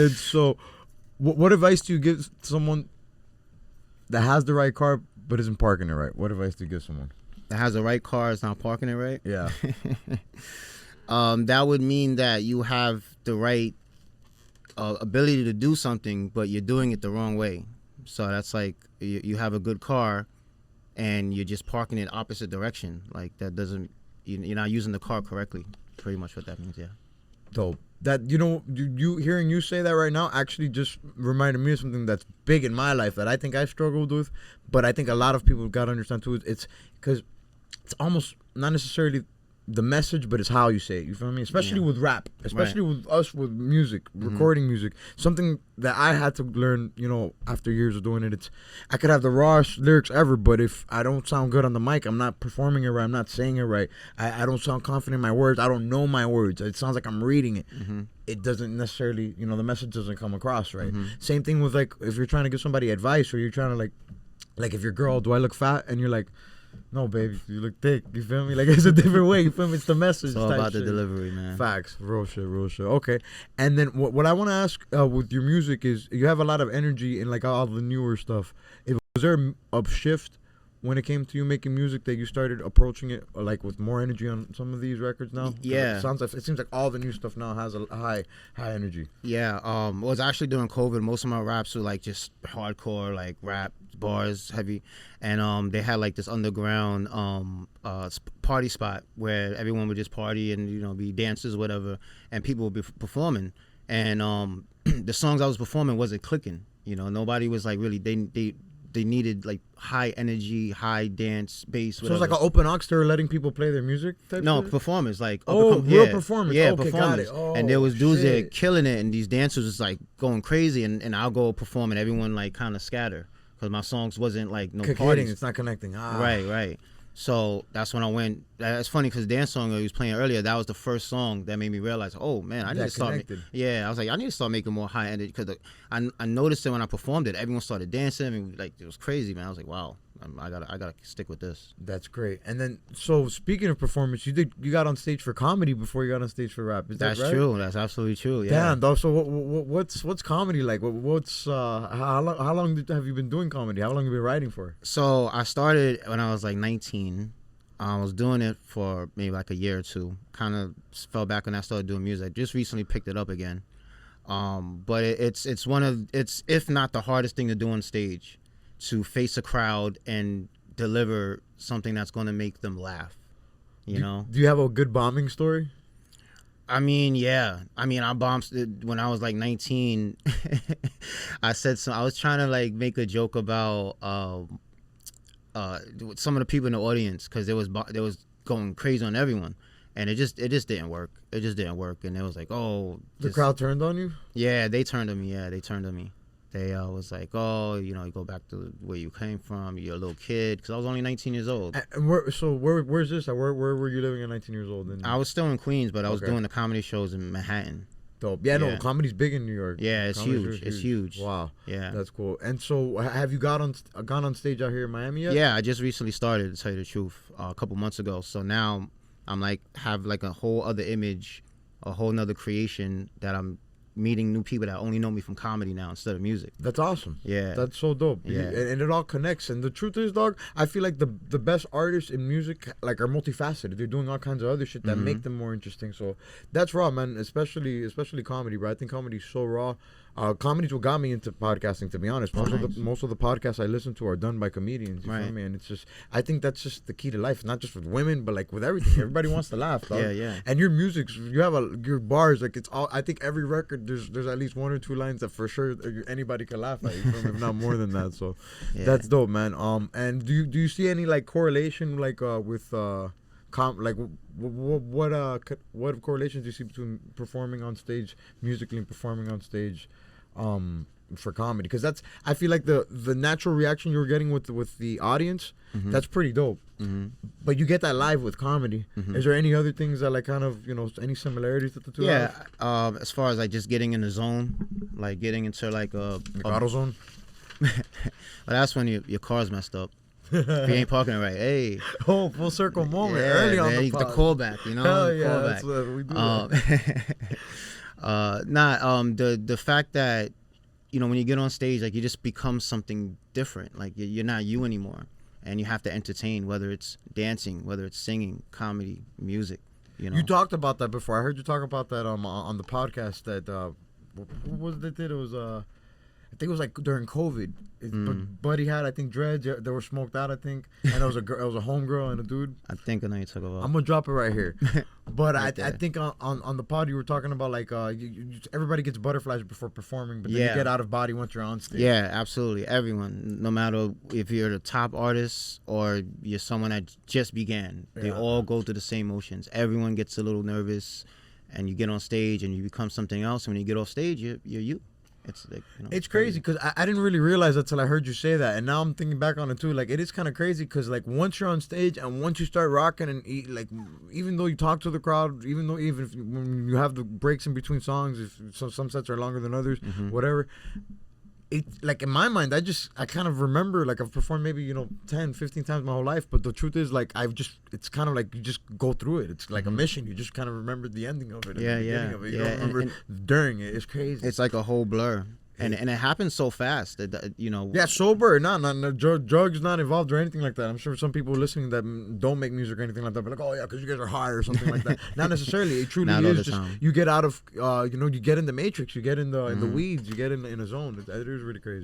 And so, what advice do you give someone that has the right car but isn't parking it right? What advice do you give someone that has the right car is not parking it right? Yeah. That would mean that you have the right ability to do something, but you're doing it the wrong way. So that's like you have a good car, and you're just parking it opposite direction. Like that doesn't, you're not using the car correctly. Pretty much what that means. Yeah. Dope. That you hearing you say that right now actually just reminded me of something that's big in my life that I think I struggled with, but I think a lot of people got to understand too. It's because it's almost not necessarily the message, but it's how you say it. You feel me? Especially with rap, especially with us with music, recording music. Something that I had to learn, after years of doing it. It's I could have the rawest lyrics ever, but if I don't sound good on the mic, I'm not performing it right. I'm not saying it right. I don't sound confident in my words. I don't know my words. It sounds like I'm reading it. It doesn't necessarily, the message doesn't come across right. Same thing with like if you're trying to give somebody advice or you're trying to like if you're girl, do I look fat? And you're like, no, baby, you look thick. You feel me? Like, it's a different way. You feel me? It's the message. It's all about the delivery, man. Facts. Real shit. Okay. And then what I want to ask with your music is you have a lot of energy in, like, all the newer stuff. Was there a shift when it came to you making music that you started approaching it, like, with more energy on some of these records now? Yeah. It seems like all the new stuff now has a high energy. Yeah. I was actually during COVID. Most of my raps were, like, just hardcore, like, rap, bars, heavy. And they had like this underground party spot where everyone would just party and be dancers, whatever, and people would be performing. And the songs I was performing wasn't clicking. Nobody was like really. They needed like high energy, high dance, bass. Whatever. So it's like an open aux. They're letting people play their music. No, performers like real performers. Yeah, okay, performers. Got it. Oh, and there was dudes shit. that killing it, and these dancers was like going crazy, and I'll go perform, and everyone like kind of scatter. Because my songs wasn't like no parties. It's not connecting. Right. So that's when I went. It's funny because the dance song I was playing earlier, that was the first song that made me realize, oh man, I need to start. I was like, I need to start making more high energy because I noticed it when I performed it. Everyone started dancing. I mean, like it was crazy, man. I was like, wow, I gotta stick with this. That's great. And then, so speaking of performance, you got on stage for comedy before you got on stage for rap. Is that right? That's true. That's absolutely true. Yeah. Damn, dog. So what's comedy like? How long have you been doing comedy? How long have you been writing for? So I started when I was like 19. I was doing it for maybe like a year or two. Kind of fell back when I started doing music. I just recently picked it up again. But it's if not the hardest thing to do on stage, to face a crowd and deliver something that's going to make them laugh. Do you have a good bombing story? I mean, yeah. I mean, I bombed when I was like 19. I was trying to like make a joke about some of the people in the audience because it was going crazy on everyone, and it just didn't work. It just didn't work, and it was like, oh, the crowd turned on you. Yeah, they turned on me. They was like, oh, you go back to where you came from. You're a little kid, because I was only 19 years old. And where's this? Where were you living at 19 years old? I was still in Queens, but I was doing the comedy shows in Manhattan. Dope. Yeah, no, comedy's big in New York. Yeah, it's huge. It's huge. Wow. Yeah. That's cool. And so have you gone on stage out here in Miami yet? Yeah, I just recently started, to tell you the truth, a couple months ago. So now I'm like, have like a whole other image, a whole nother creation that I'm meeting new people that only know me from comedy now instead of music. That's awesome. Yeah. That's so dope. Yeah. And it all connects. And the truth is, dog, I feel like the best artists in music like are multifaceted. They're doing all kinds of other shit that make them more interesting. So that's raw, man. Especially comedy, bro. I think comedy's so raw. Comedy's what got me into podcasting, to be honest. Most of the podcasts I listen to are done by comedians. You feel me? And it's just, I think that's just the key to life, not just with women, but like with everything. Everybody wants to laugh, dog. Yeah. And your music, you have your bars, like it's all. I think every record there's at least one or two lines that for sure anybody can laugh at. You feel me? If not more than that. So that's dope, man. And do you see any like correlation like with what correlations do you see between performing on stage musically and performing on stage for comedy? Because that's, I feel like the natural reaction you're getting with the audience, that's pretty dope. But you get that live with comedy. Is there any other things that like kind of any similarities that the two have? As far as like just getting in the zone, like getting into like a auto zone. Well, that's when your car's messed up. If you ain't parking it right, hey. Oh, full circle moment early on the callback, Hell yeah, callback. that's what we do. The fact that, when you get on stage, like, you just become something different. Like, you're not you anymore, and you have to entertain, whether it's dancing, whether it's singing, comedy, music. You talked about that before. I heard you talk about that on the podcast. That what was it? It was I think it was like during COVID. But Buddy had, I think, dreads. They were smoked out, I think, and it was a homegirl and a dude. I think I know you talk about. I'm gonna drop it right here. But Right I there. think on the pod you were talking about like everybody gets butterflies before performing, but then you get out of body once you're on stage. Yeah, absolutely. Everyone, no matter if you're the top artist or you're someone that just began, they all go through the same motions. Everyone gets a little nervous, and you get on stage and you become something else. And when you get off stage, you're you. It's like, it's crazy because I didn't really realize that till I heard you say that, and now I'm thinking back on it too. Like, it is kind of crazy because like once you're on stage and once you start rocking and like even though you talk to the crowd, even if when you have the breaks in between songs, if some sets are longer than others, whatever. It like in my mind, I kind of remember like I've performed maybe 10, 15 times my whole life, but the truth is like it's kind of like you just go through it. It's like a mission. You just kind of remember the ending of it. And the beginning of it. You don't remember during it. It's crazy. It's like a whole blur. And it happens so fast that Yeah, sober, not drugs, not involved or anything like that. I'm sure some people listening that don't make music or anything like that, but like, oh yeah, because you guys are high or something like that. Not necessarily. It truly Not all is the just time. you get out of you get in the matrix, you get in the weeds, you get in a zone. It is really crazy.